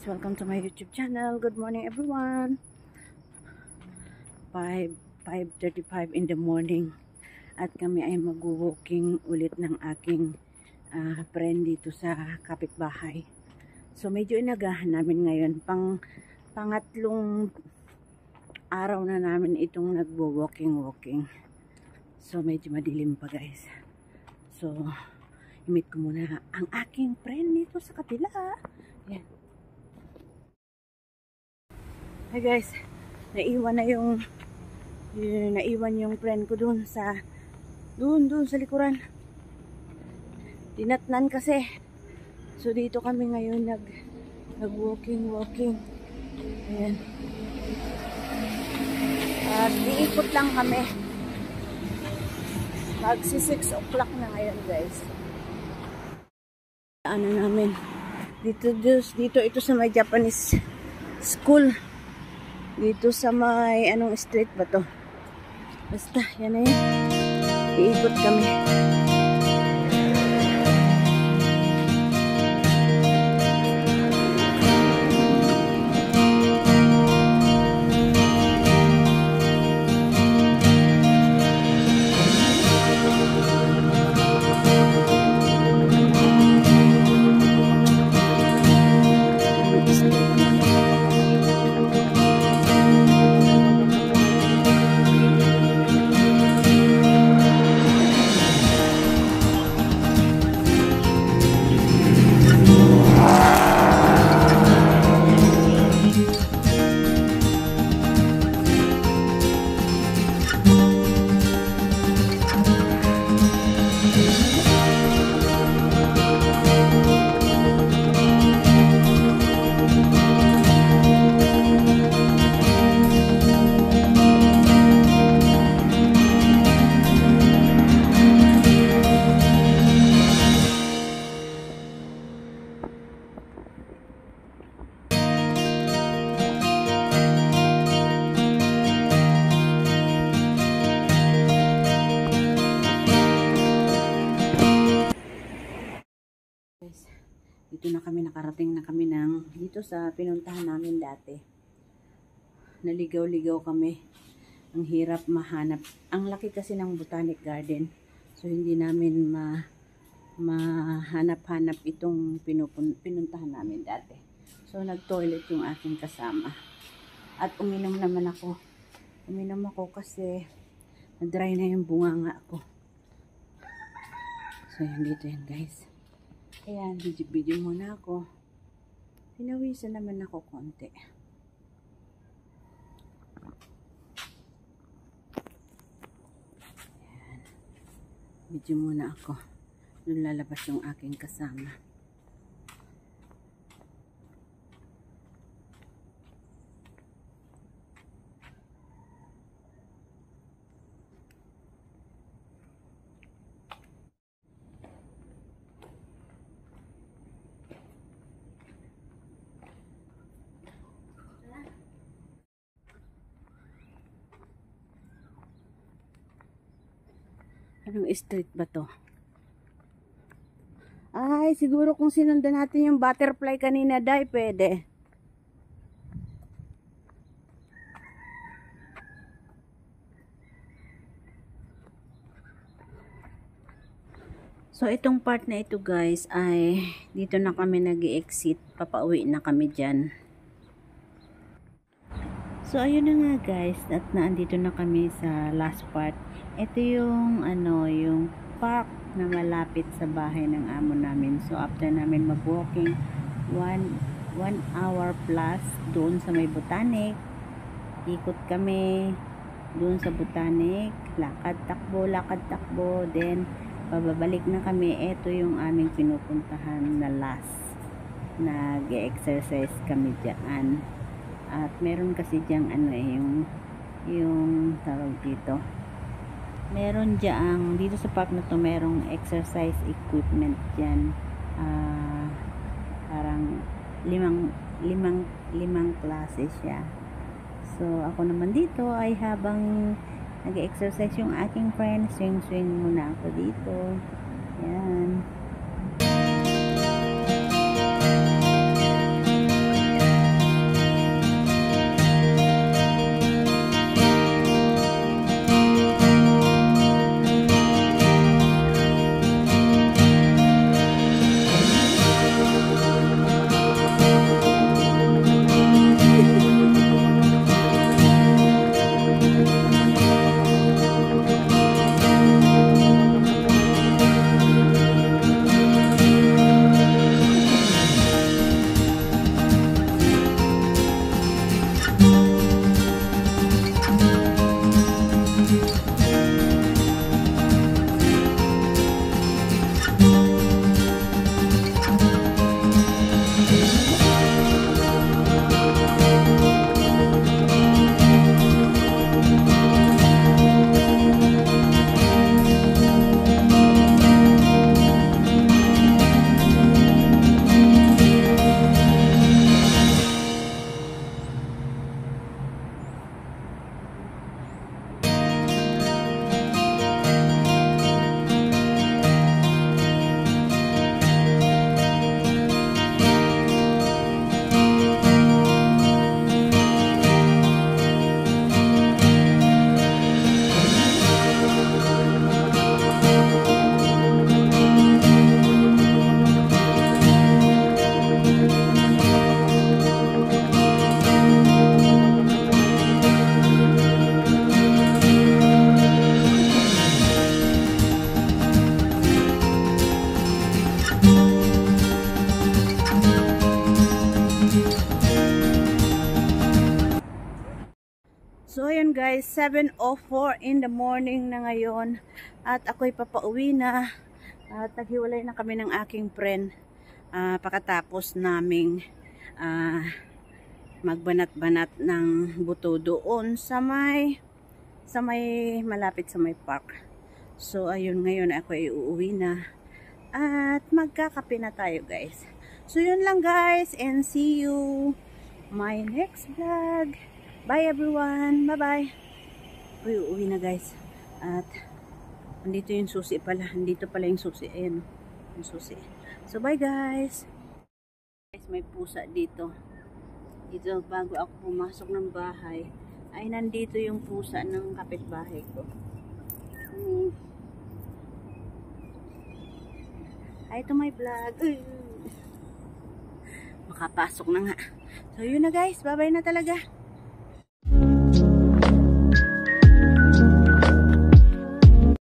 guys, welcome to my YouTube channel. Good morning everyone. 5:35 in the morning at kami ay mag-walking ulit ng aking friend dito sa kapitbahay. So medyo inagahan namin ngayon, pangatlong araw na namin itong nagwo-walking. So medyo madilim pa guys. So i-meet ko muna ang aking friend dito sa kapila. Yan. Hi guys, naiwan yung friend ko dun sa likuran. Dinatnan kasi. So dito kami ngayon nag-walking. Ayan. At iikot lang kami. Magsi 6 o'clock na ngayon guys. Ano namin dito ito sa may Japanese school. Dito sa may anong street ba to? Basta yan na yan. Iikot kami. Dito na kami, nakarating na kami dito sa pinuntahan namin dati. Naligaw-ligaw kami. Ang hirap mahanap. Ang laki kasi ng Botanic Garden. So hindi namin mahanap-hanap itong pinuntahan namin dati. So nag-toilet yung aking kasama. At uminom naman ako. Uminom ako kasi na-dry na yung bunganga ko. So yan, dito yan guys. Ayan, video muna ako. Pinawisan naman ako konti. Ayan. Video muna ako. Doon lalabas yung aking kasama. Anong street ba to? Ay, siguro kung sinundan natin yung butterfly kanina, Day, pwede. So, itong part na ito guys, ay dito na kami nag-exit. Papauwi na kami dyan. So, ayun na nga guys, at naandito na kami sa last part. Ito yung yung park na malapit sa bahay ng amo namin. So after namin mag-walking 1 hour plus doon sa may Botanic, ikot kami doon sa Botanic, lakad takbo, then babalik na kami. Ito yung aming pinupuntahan na last. Nag-exercise kami diyan. At meron kasi diyang yung tawag dito, meron diyang dito sa park na to, merong exercise equipment dyan. Parang limang klase siya. So ako naman dito ay habang nag-exercise yung aking friend, swing muna ako dito. Yan. So ayun guys, 7:04 in the morning na ngayon at ako'y papauwi na at naghiwalay na kami ng aking friend pagkatapos naming magbanat-banat ng buto doon sa may malapit sa may park. So ayun, ngayon ako ay uuwi na at magkakape na tayo guys. So yun lang guys, and see you my next vlog. Bye everyone. Bye bye. Uwi na guys. At andito yung susi pala. Andito pala yung susi. Ayan. Yung susi. So bye guys. Guys, may pusa dito. Dito bago ako pumasok ng bahay ay nandito yung pusa ng kapitbahay ko. Hi to my vlog. Makapasok na nga. So yun na guys. Bye bye na talaga.